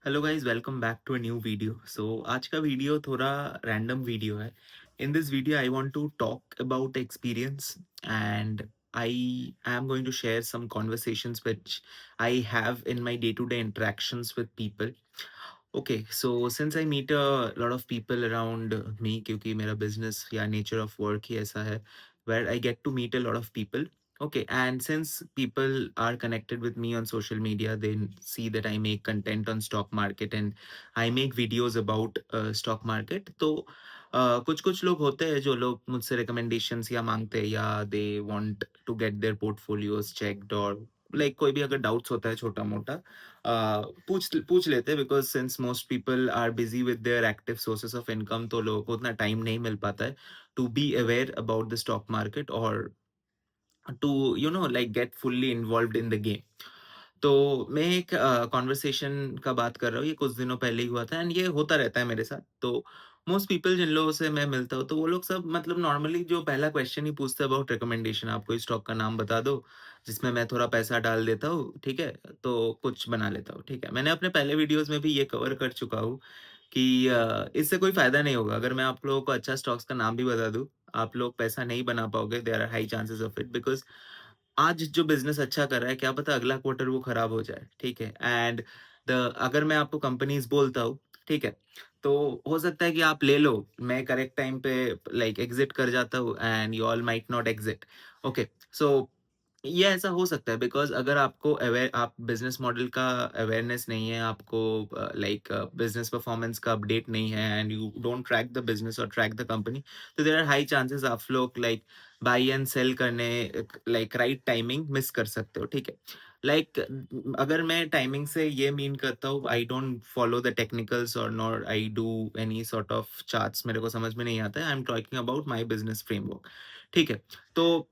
Hello guys, welcome back to a new video. आज का video थोड़ा रैंडम वीडियो है। In this video I want to talk about experience and I am going to share some conversations which I have in my day to day interactions with people. Okay, so since I meet a lot of people around me, क्योंकि मेरा business या nature of work ही ऐसा है where I get to meet a lot of people. Okay, and since people are connected with me on social media, they see that I make content on stock market and I make videos about stock market. तो कुछ कुछ लोग होते हैं जो लोग मुझसे recommendations या मांगते हैं, या they want to get their portfolios checked, और लाइक कोई भी अगर डाउट्स होता है छोटा मोटा पूछ पूछ लेते हैं, because since most people are busy with their active sources of income, तो लोगों को उतना टाइम नहीं मिल पाता है to be aware about the stock market और to like get fully involved in the game. तो मैं एक कॉन्वर्सेशन का बात कर रहा हूँ, ये कुछ दिनों पहले ही हुआ था एंड ये होता रहता है मेरे साथ. तो मोस्ट पीपल जिन लोगों से मैं मिलता हूँ, तो वो लोग सब मतलब नॉर्मली जो पहला क्वेश्चन ही पूछते हैं अबाउट रिकमेंडेशन, आप कोई स्टॉक का नाम बता दो जिसमें मैं थोड़ा पैसा डाल देता हूँ, ठीक है, तो कुछ बना लेता हूँ. ठीक है, मैंने अपने पहले वीडियोस में भी ये कवर कर चुका हूँ कि इससे कोई फायदा नहीं होगा. अगर मैं आप लोगों को अच्छा स्टॉक्स का नाम भी बता दूँ, आप लोग पैसा नहीं बना पाओगे. There are high chances of it, because आज जो बिज़नेस अच्छा कर रहा है, क्या पता अगला क्वार्टर वो खराब हो जाए, ठीक है? एंड द अगर मैं आपको कंपनीज़ बोलता हूँ, ठीक है? तो हो सकता है कि आप ले लो, मैं करेक्ट टाइम पे लाइक एग्ज़िट कर जाता हूँ and you all might not exit. Okay, so ये ऐसा हो सकता है बिकॉज़ अगर आपको आप बिज़नेस मॉडल का अवेयरनेस नहीं है, आपको लाइक बिज़नेस परफॉर्मेंस का अपडेट नहीं है and you don't track the business और ट्रैक द कंपनी, तो देयर आर हाई चांसेस आप लोग लाइक बाय एंड सेल करने लाइक राइट टाइमिंग मिस कर सकते हो, ठीक है? लाइक अगर मैं टाइमिंग से ये मीन करता हूँ, I don't follow the technicals और nor I do any sort of charts, मेरे को समझ में नहीं आता है. I am talking about my business framework, ठीक है? तो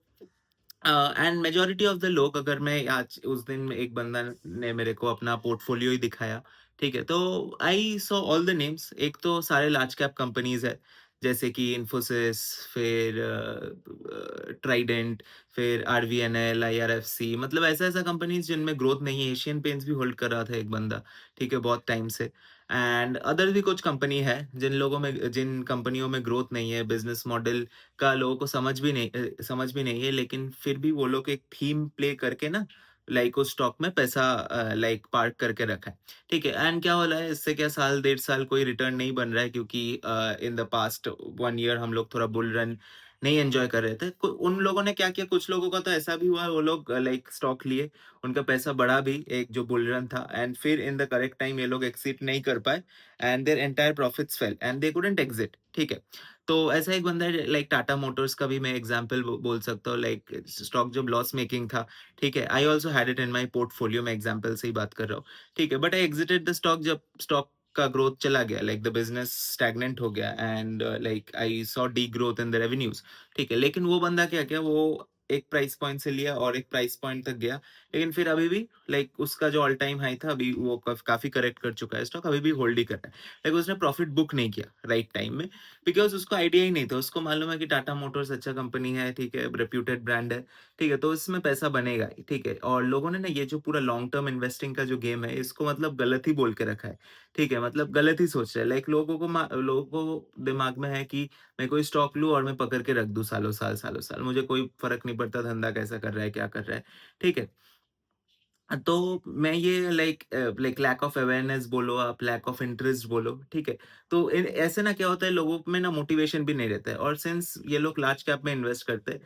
एंड मेजॉरिटी ऑफ द लोग, अगर मैं आज उस दिन एक बंदा ने मेरे को अपना पोर्टफोलियो ही दिखाया, ठीक है, तो I saw all the names. एक तो सारे लार्ज कैप कंपनीज है, जैसे कि इन्फोसिस, फिर ट्राइडेंट, फिर आरवीएनएल, आईआरएफसी, मतलब ऐसा ऐसा कंपनीज जिनमें ग्रोथ नहीं है. एशियन पेंट्स भी होल्ड कर रहा था एक बंदा, ठीक है, बहुत टाइम से. एंड अदर भी कुछ कंपनी है जिन कंपनियों में ग्रोथ नहीं है, बिजनेस मॉडल का लोगों को समझ भी नहीं है, लेकिन फिर भी वो लोग एक थीम प्ले करके ना लाइक उस स्टॉक में पैसा लाइक पार्क करके रखा है, ठीक है. एंड क्या हो रहा है इससे, क्या साल डेढ़ साल कोई रिटर्न नहीं बन रहा है, क्योंकि इन द पास्ट 1 ईयर हम लोग थोड़ा बुल रन नहीं एंजॉय कर रहे थे. उन लोगों ने क्या किया, कुछ लोगों का तो ऐसा भी हुआ, वो लोग लाइक स्टॉक लिए, उनका पैसा बढ़ा भी एक जो बुल रन था, एंड फिर इन द करेक्ट टाइम ये लोग एक्सिट नहीं कर पाए and their entire profits fail and they couldn't exit, ठीक है. तो ऐसा एक बंदा है, लाइक टाटा मोटर्स का भी मैं एग्जांपल बोल सकता हूँ. लाइक स्टॉक जब लॉस मेकिंग था, ठीक है, I also had it in my portfolio, में एग्जांपल से ही बात कर रहा हूँ, ठीक है. But I exerted the stock जब स्टॉक का ग्रोथ चला गया, लाइक द बिजनेस स्टैग्नेंट हो गया and like I saw D growth in the revenues, ठीक है. लेकिन वो बंदा क्या किया, वो एक प्राइस पॉइंट से लिया और एक प्राइस पॉइंट तक गया, लेकिन फिर अभी भी लाइक उसका जो ऑल टाइम हाई था, अभी वो काफी करेक्ट कर चुका है स्टॉक, अभी भी होल्ड ही कर रहा है. लेकिन उसने प्रॉफिट बुक नहीं किया राइट टाइम में, बिकॉज़ उसको आइडिया ही नहीं था. उसको मालूम है कि टाटा मोटर्स अच्छा कंपनी है, ठीक है, रेप्यूटेड ब्रांड है, ठीक है, तो इसमें पैसा बनेगा ही, ठीक है. और लोगों ने ना ये जो पूरा लॉन्ग टर्म इन्वेस्टिंग का जो गेम है, इसको मतलब गलत ही बोल के रखा है, ठीक है, मतलब गलत ही सोच रहे हैं. लाइक लोगों को दिमाग में है कि मैं कोई स्टॉक लूँ और मैं पकड़ के रख दूँ सालों साल, मुझे कोई फ़र्क नहीं पड़ता धंधा कैसा कर रहा है, क्या कर रहा है, ठीक है. तो मैं ये लाइक लैक ऑफ अवेयरनेस बोलो, आप लैक ऑफ इंटरेस्ट बोलो, ठीक है. तो ऐसे ना क्या होता है, लोगों में ना मोटिवेशन भी नहीं रहता है, और सिंस ये लोग लार्ज कैप में इन्वेस्ट करते हैं,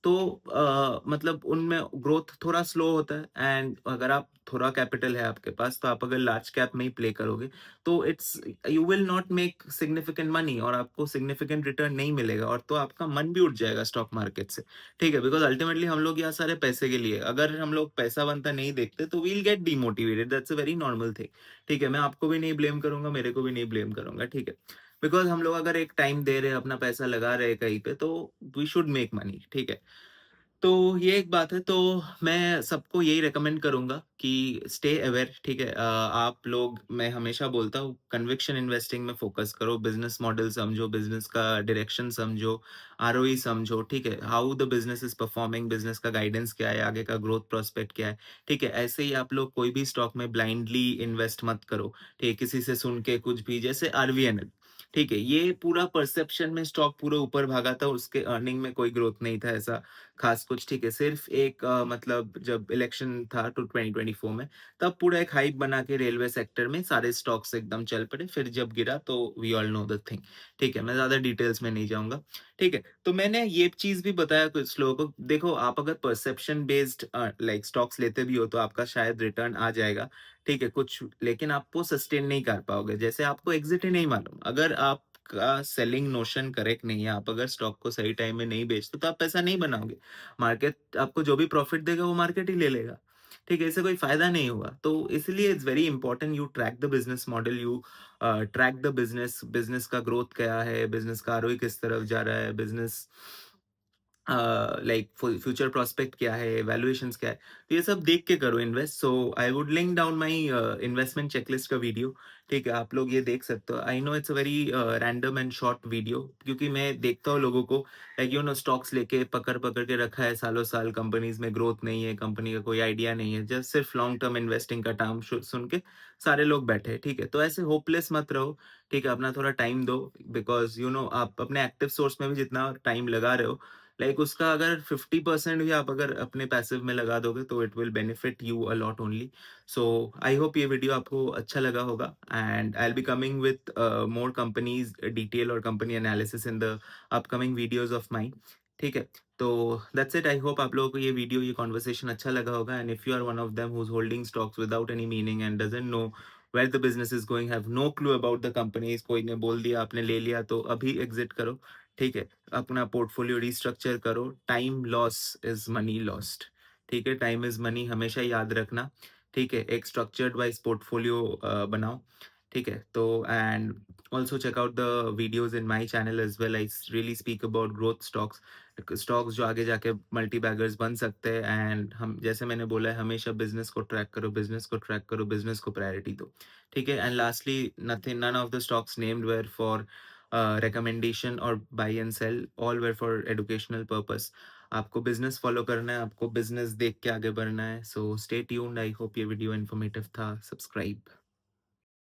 तो मतलब उनमें ग्रोथ थोड़ा स्लो होता है. एंड अगर आप थोड़ा कैपिटल है आपके पास, तो आप अगर लार्ज कैप में ही प्ले करोगे, तो it's you will not make significant money, और आपको सिग्निफिकेंट रिटर्न नहीं मिलेगा, और तो आपका मन भी उठ जाएगा स्टॉक मार्केट से, ठीक है. बिकॉज अल्टीमेटली हम लोग यहाँ सारे पैसे के लिए, अगर हम लोग पैसा बनता नहीं देखते, तो we'll get demotivated. That's a very normal thing, ठीक है. मैं आपको भी नहीं ब्लेम करूंगा, मेरे को भी नहीं ब्लेम करूंगा, ठीक है. बिकॉज हम लोग अगर एक टाइम दे रहे हैं, अपना पैसा लगा रहे हैं कहीं पे, तो वी शुड मेक मनी, ठीक है. तो ये एक बात है, तो मैं सबको यही रिकमेंड करूँगा कि स्टे अवेयर, ठीक है? आप लोग, मैं हमेशा बोलता हूँ, कन्विक्शन इन्वेस्टिंग में फ़ोकस करो, बिज़नेस मॉडल समझो, बिज़नेस का डायरेक्शन समझो, आरओई समझो, ठीक है? How the business is performing, business का गाइडेंस क्या है, आगे का ग्रोथ प्रोस्पेक्ट क्या है, ठीक है? ऐसे ही आप लोग कोई भी स्टॉक में ब्लाइंडली इन्वेस्ट मत करो, ठीक है? किसी से सुन के कुछ भी, जैसे आरवीएनएल, ठीक है? ये पूरा परसेप्शन में स्टॉक पूरा ऊपर भागा था, उसके अर्निंग में कोई ग्रोथ नहीं था ऐसा खास कुछ, ठीक है? सिर्फ़ एक मतलब जब इलेक्शन था टू 2024 में, तब पूरा एक हाइप बना के रेलवे सेक्टर में सारे स्टॉक्स एकदम चल पड़े, फिर जब गिरा तो we all know the thing, ठीक है? मैं ज़्यादा डिटेल्स में नहीं जाऊँगा, ठीक है? तो मैंने ये चीज़ भी बताया कुछ लोगों को, देखो आप अगर परसेप्शन बेस्ड लाइक स्टॉक्स लेते भी हो तो आपका शायद रिटर्न आ जाएगा, ठीक है? कुछ, लेकिन आप वो सस्टेन नहीं कर पाओगे, जैसे आपको एग्ज़िट ही नहीं मालूम, अगर आपका सेलिंग नोशन करेक्ट नहीं है, आप अगर स्टॉक को सही टाइम में नहीं बेचते तो आप पैसा नहीं बनाओगे। मार्केट आपको जो भी प्रॉफिट देगा वो मार्केट ही ले लेगा। ठीक है? इससे कोई फ़ायदा नहीं हुआ। तो इसलिए it's very important you track the business model, you track the business, business का ग्रोथ क्या है, बिज़नेस का आरओई किस तरफ जा रहा है, बिज़नेस लाइक फ्यूचर प्रोस्पेक्ट क्या है, वैल्यूएशंस क्या है, तो ये सब देख के करो invest. So I would link down my investment checklist का वीडियो, ठीक है? आप लोग ये देख सकते हो। I know it's a very random and short video, क्योंकि मैं देखता हूँ लोगों को लाइक यू नो स्टॉक्स लेके पकड़-पकड़ के रखा है सालों साल, कंपनीज़ में ग्रोथ नहीं है, कंपनी का कोई आइडिया नहीं है, जस्ट सिर्फ लॉन्ग टर्म इन्वेस्टिंग का टर्म सुन के सारे लोग बैठे हैं, ठीक है? तो ऐसे होपलेस मत रहो, ठीक है? अपना थोड़ा टाइम दो, बिकॉज़ यू नो आप अपने एक्टिव सोर्स में भी जितना टाइम लगा रहे हो, लाइक उसका अगर 50% भी आप अगर अपने पैसिव में लगा दोगे तो it will benefit you a lot only. So I hope ये वीडियो आपको अच्छा लगा होगा, and I will be coming with more companies detail और company analysis in the upcoming videos of mine, ठीक है? तो दैट्स इट। आई होप आप लोगों को ये वीडियो, ये कॉन्वर्सेशन अच्छा लगा होगा, and if you are one of them who is holding stocks without any meaning and doesn't know where the business is going, have no clue about the companies, कोई ने बोल दिया आपने ले लिया तो अभी एग्जिट करो, ठीक है? अपना पोर्टफोलियो रिस्ट्रक्चर करो, time loss is money lost, ठीक है? टाइम इज मनी हमेशा याद रखना, ठीक है? एक स्ट्रक्चर्ड वाइज पोर्टफोलियो बनाओ, ठीक है? तो and also check out the videos in my channel as well, I really speak about growth stocks, stocks जो आगे जाके मल्टी बैगर्स बन सकते हैं। एंड हम, जैसे मैंने बोला है, हमेशा बिजनेस को ट्रैक करो, बिजनेस को ट्रैक करो, बिजनेस को प्रायोरिटी दो, ठीक है? And lastly, nothing, none of the stocks named were for recommendation और buy and sell, all were for educational purpose। आपको बिजनेस फॉलो करना है, आपको बिजनेस देख के आगे बढ़ना है। So stay tuned. आई होप ये वीडियो इन्फॉर्मेटिव था। सब्सक्राइब।